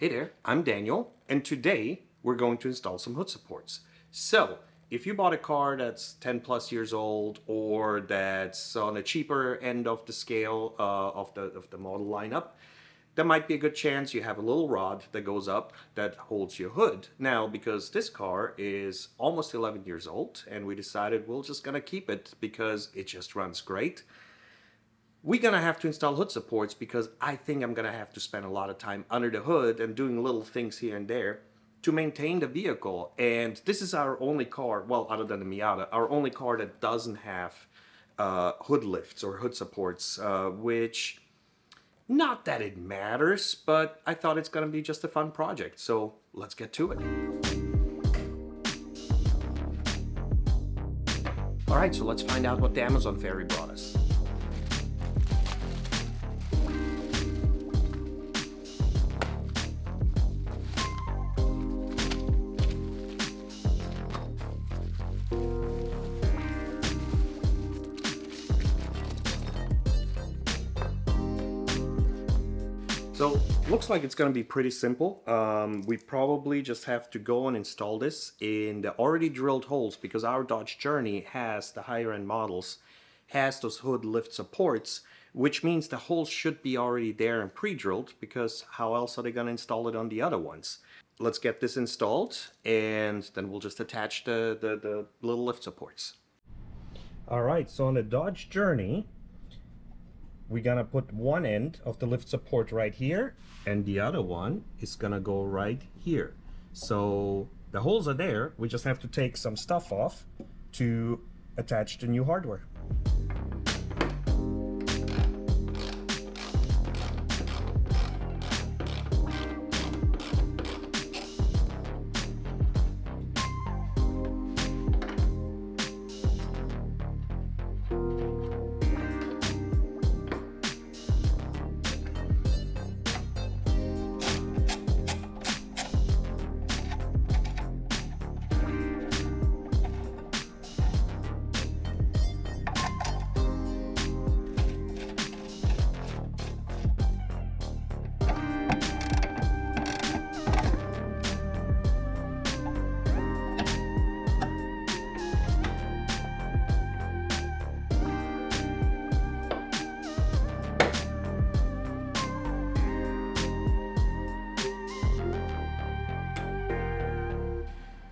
Hey there, I'm Daniel, and today we're going to install some hood supports. So, if you bought a car that's 10 plus years old or that's on the cheaper end of the scale of the model lineup, there might be a good chance you have a little rod that goes up that holds your hood. Now, because this car is almost 11 years old and we decided we're just gonna keep it because it just runs great, we're gonna have to install hood supports because I think I'm gonna have to spend a lot of time under the hood and doing little things here and there to maintain the vehicle. And this is our only car, well, other than the Miata, our only car that doesn't have hood lifts or hood supports, which, not that it matters, but I thought it's gonna be just a fun project. So let's get to it. All right, so let's find out what the Amazon ferry brought us. So looks like it's going to be pretty simple. We probably just have to go and install this in the already drilled holes because our Dodge Journey has the higher end models, has those hood lift supports, which means the holes should be already there and pre-drilled because how else are they going to install it on the other ones? Let's get this installed and then we'll just attach the little lift supports. All right, so on the Dodge Journey, we're gonna put one end of the lift support right here and the other one is gonna go right here. So the holes are there, we just have to take some stuff off to attach the new hardware.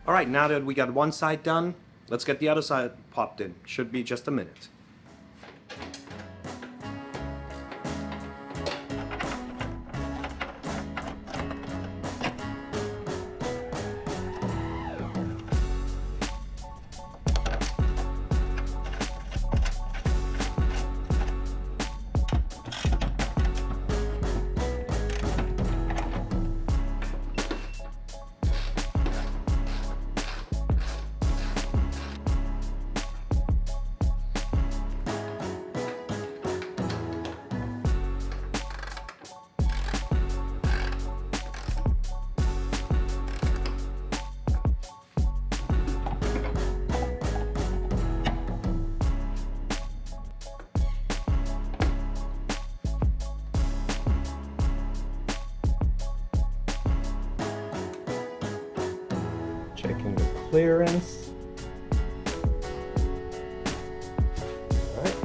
All right, now that we got one side done, let's get the other side popped in. Should be just a minute. Checking the clearance. All right.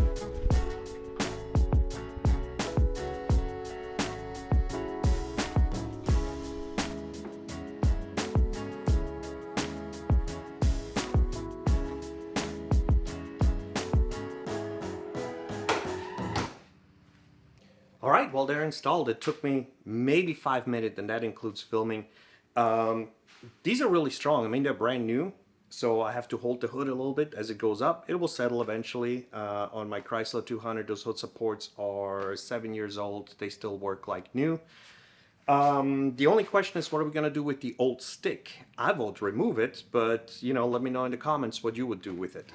All right, well, they're installed. It took me maybe 5 minutes, and that includes filming. These are really strong. I mean, they're brand new, so I have to hold the hood a little bit as it goes up. It will settle eventually. On my Chrysler 200, those hood supports are 7 years old. They still work like new. The only question is, what are we going to do with the old stick? I vote remove it, but, you know, let me know in the comments what you would do with it.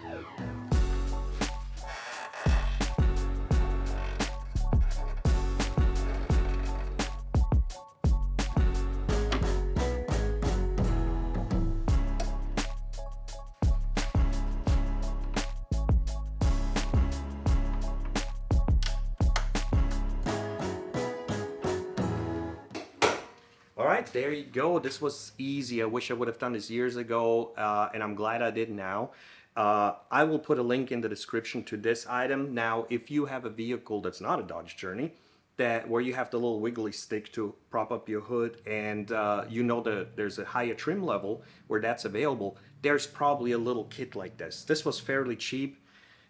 All right, there you go. This was easy. I wish I would have done this years ago, and I'm glad I did now. I will put a link in the description to this item. Now, if you have a vehicle that's not a Dodge Journey, that where you have the little wiggly stick to prop up your hood, and you know that there's a higher trim level where that's available, there's probably a little kit like this. This was fairly cheap.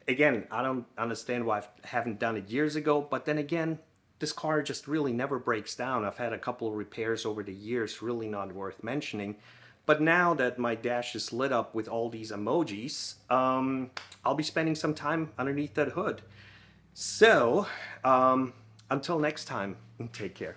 Again, I don't understand why I haven't done it years ago, but then again, this car just really never breaks down. I've had a couple of repairs over the years, really not worth mentioning. But now that my dash is lit up with all these emojis, I'll be spending some time underneath that hood. So, until next time, take care.